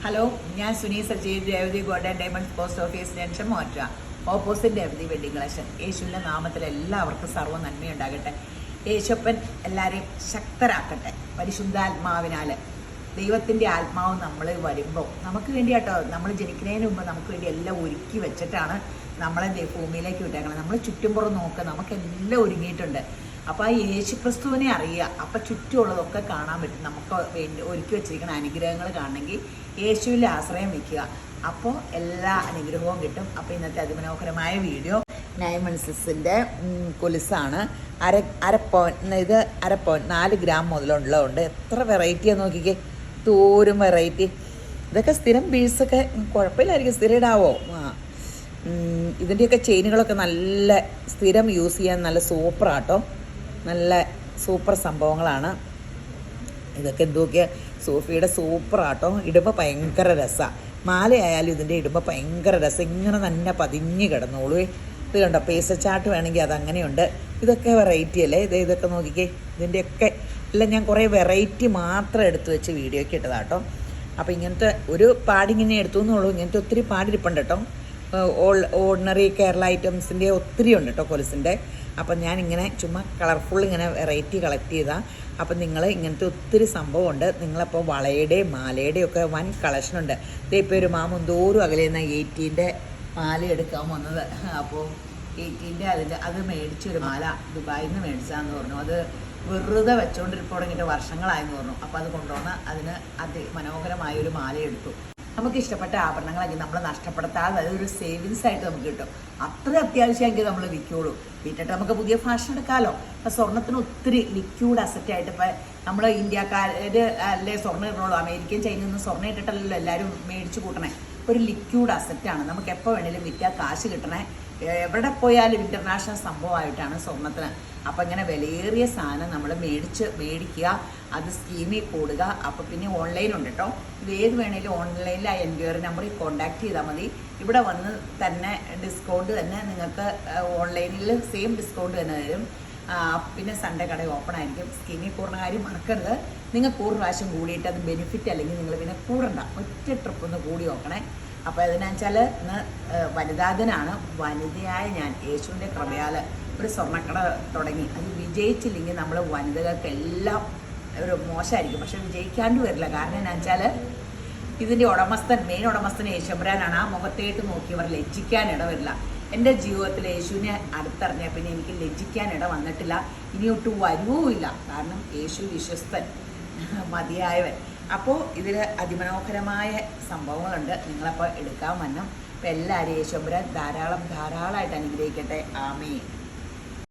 Hello, ഞാൻ Suni Sajeev Revathi golden diamonds post office junction മോറ്റ opposite Revathi wedding collection. യേശുവിൻ്റെ നാമത്തിൽ എല്ലാവർക്കും സർവ്വ നന്മയുണ്ടാകട്ടെ. യേശപ്പൻ എല്ലാവരെയും ശക്തരാക്കട്ടെ പരിശുദ്ധാത്മാവിനാൽ. ദൈവത്തിൻ്റെ ആത്മാവ് നമ്മൾ വരുമ്പോൾ നമുക്ക് വേണ്ടി കേട്ടോ, നമ്മൾ ജനിക്കുന്നതിന് മുമ്പ് നമുക്ക് വേണ്ടി എല്ലാം ഒരുക്കി വെച്ചിട്ടാണ് നമ്മളെ ഭൂമിയിലേക്ക് വിട്ടേക്കണം. നമ്മൾ ചുറ്റുംപുറം നോക്കുക, നമുക്കെല്ലാം ഒരുങ്ങിയിട്ടുണ്ട്. അപ്പോൾ ആ യേശു ക്രിസ്തുവിനെ അറിയുക, അപ്പോൾ ചുറ്റുമുള്ളതൊക്കെ കാണാൻ പറ്റും. നമുക്ക് വേണ്ടി ഒരുക്കി വെച്ചിരിക്കുന്ന അനുഗ്രഹങ്ങൾ കാണണമെങ്കിൽ യേശുവിൽ ആശ്രയം വയ്ക്കുക, അപ്പോൾ എല്ലാ അനുഗ്രഹവും കിട്ടും. അപ്പോൾ ഇന്നത്തെ അതിമനോഹരമായ വീഡിയോ 9 മൺസിൻ്റെ കൊലുസാണ്. ഇത് അര പോയിന്റ് 4 ഗ്രാം മുതലുള്ളതുണ്ട്. എത്ര വെറൈറ്റിയാണ് നോക്കിക്കേ, തോരും വെറൈറ്റി. ഇതൊക്കെ സ്ഥിരം ബീഡ്സൊക്കെ കുഴപ്പമില്ലായിരിക്കും, സ്ഥിരം ഇടാവോ. ഇതിൻ്റെയൊക്കെ ചെയിനുകളൊക്കെ നല്ല സ്ഥിരം യൂസ് ചെയ്യാൻ നല്ല സൂപ്പറാട്ടോ, നല്ല സൂപ്പർ സംഭവങ്ങളാണ് ഇതൊക്കെ. എന്തൊക്കെ സോഫിയുടെ സൂപ്പറാട്ടോ, ഇടുമ്പോൾ ഭയങ്കര രസമാണ്. മാലയായാലും ഇതിൻ്റെ ഇടുമ്പോൾ ഭയങ്കര രസം, ഇങ്ങനെ തന്നെ പതിഞ്ഞ് കിടന്നോളൂ. ഇത് കണ്ടോ, പേസച്ചാട്ട് വേണമെങ്കിൽ അതങ്ങനെയുണ്ട്. ഇതൊക്കെ വെറൈറ്റി അല്ലേ, ഇതൊക്കെ നോക്കിക്കേ. ഇതിൻ്റെയൊക്കെ എല്ലാം ഞാൻ കുറേ വെറൈറ്റി മാത്രം എടുത്ത് വെച്ച് വീഡിയോയ്ക്ക് ഇട്ടതാട്ടോ. അപ്പോൾ ഇങ്ങനത്തെ ഒരു പാടിങ്ങനെ എടുത്തു എന്നുള്ളൂ, ഇങ്ങനത്തെ ഒത്തിരി പാടിരിപ്പുണ്ട് കേട്ടോ. ഓർഡിനറി കേരള ഐറ്റംസിൻ്റെ ഒത്തിരി ഉണ്ട് കേട്ടോ കൊലുസിൻ്റെ. അപ്പം ഞാനിങ്ങനെ ചുമ്മാ കളർഫുൾ ഇങ്ങനെ വെറൈറ്റി കളക്ട് ചെയ്താൽ. അപ്പം നിങ്ങൾ ഇങ്ങനത്തെ ഒത്തിരി സംഭവമുണ്ട്. നിങ്ങളപ്പോൾ വളയുടെയും മാലയുടെയും ഒക്കെ വൻ കളക്ഷനുണ്ട്. ഇപ്പോൾ ഒരു എന്തോരം അകലെന്ന 18 മാല എടുക്കാൻ വന്നത്. അപ്പോൾ 18 അത് മേടിച്ചൊരു മാല ദുബായിൽ നിന്ന് മേടിച്ചാന്ന് പറഞ്ഞു. അത് വെറുതെ വെച്ചുകൊണ്ടിരിപ്പോൾ തുടങ്ങിയിട്ട് വർഷങ്ങളായെന്ന് പറഞ്ഞു. അപ്പോൾ അത് കൊണ്ടുവന്ന് അതിന് മനോഹരമായൊരു മാല എടുത്തു. നമുക്ക് ഇഷ്ടപ്പെട്ട ആഭരണങ്ങളെങ്കിൽ നമ്മൾ നഷ്ടപ്പെടുത്താതെ അതൊരു സേവിങ്സ് ആയിട്ട് നമുക്ക് കിട്ടും. അത്ര അത്യാവശ്യമെങ്കിൽ നമ്മൾ വിൽക്കുള്ളൂ. വിറ്റിട്ട് നമുക്ക് പുതിയ ഫാഷൻ എടുക്കാമല്ലോ. ഇപ്പം സ്വർണ്ണത്തിന് ഒത്തിരി ലിക്വിഡ് അസറ്റായിട്ട് ഇപ്പം നമ്മൾ ഇന്ത്യക്കാർ അല്ലേ സ്വർണ്ണം ഇടുന്നുള്ളൂ. അമേരിക്കൻ ചൈനയിൽ നിന്ന് സ്വർണ്ണം ഇട്ടിട്ടല്ലല്ലോ എല്ലാവരും മേടിച്ച് കൂട്ടണേ. ഒരു ലിക്വിഡ് അസറ്റാണ്, നമുക്ക് എപ്പോൾ വേണേലും വിറ്റാൽ കാശ് കിട്ടണേ. എവിടെ പോയാലും ഇൻ്റർനാഷണൽ സംഭവമായിട്ടാണ് സ്വർണ്ണത്തിന്. അപ്പം ഇങ്ങനെ വിലയേറിയ സാധനം നമ്മൾ മേടിക്കുക, അത് സ്കീമിൽ കൂടുക. അപ്പോൾ പിന്നെ ഓൺലൈൻ ഉണ്ട് കേട്ടോ. ഇത് ഏത് വേണേലും ഓൺലൈനിൽ ആ എൻക്വയറി നമ്പറിൽ കോൺടാക്ട് ചെയ്താൽ മതി. ഇവിടെ വന്ന് തന്നെ ഡിസ്കൗണ്ട് തന്നെ നിങ്ങൾക്ക് ഓൺലൈനിൽ സെയിം ഡിസ്കൗണ്ട് തന്നെ തരും. പിന്നെ സൺഡേ കട ഓപ്പൺ ആയിരിക്കും. സ്കീമിൽ കൂടുന്ന കാര്യം മറക്കരുത്. നിങ്ങൾക്ക് 1 പ്രാവശ്യം കൂടിയിട്ട് അത് ബെനിഫിറ്റ് അല്ലെങ്കിൽ നിങ്ങൾ പിന്നെ കൂടണ്ട, ഒറ്റ ട്രിപ്പ് ഒന്ന് കൂടി നോക്കണേ. അപ്പോൾ അതിനെന്ന് വെച്ചാൽ ഇന്ന് വനിതാ ദിനമാണ്. വനിതയായ ഞാൻ യേശുവിൻ്റെ കൃപയാൽ ഒരു സ്വർണ്ണക്കട തുടങ്ങി. അത് വിജയിച്ചില്ലെങ്കിൽ നമ്മൾ വനിതകൾക്കെല്ലാം ഒരു മോശമായിരിക്കും. പക്ഷെ വിജയിക്കാണ്ട് വരില്ല. കാരണം എന്താ വെച്ചാൽ ഇതിൻ്റെ മെയിൻ ഉടമസ്ഥൻ യേശുബ്രാനാണ്. ആ മുഖത്തേട്ട് നോക്കിയവർ ലജ്ജിക്കാൻ ഇടവരില്ല. എൻ്റെ ജീവിതത്തിൽ യേശുവിനെ അടുത്തറിഞ്ഞാൽ പിന്നെ എനിക്ക് ലജ്ജിക്കാൻ ഇട വന്നിട്ടില്ല, ഇനിയൊട്ടും വരുവുമില്ല. കാരണം യേശു വിശ്വസ്തൻ, മതിയായവൻ. അപ്പോൾ ഇതിൽ അതിമനോഹരമായ സംഭവങ്ങളുണ്ട്. നിങ്ങളപ്പോൾ എടുക്കാൻ വന്നം. അപ്പോൾ എല്ലാവരും യേശുബ്രാൻ ധാരാളമായിട്ട് അനുഗ്രഹിക്കട്ടെ. ആമേൻ.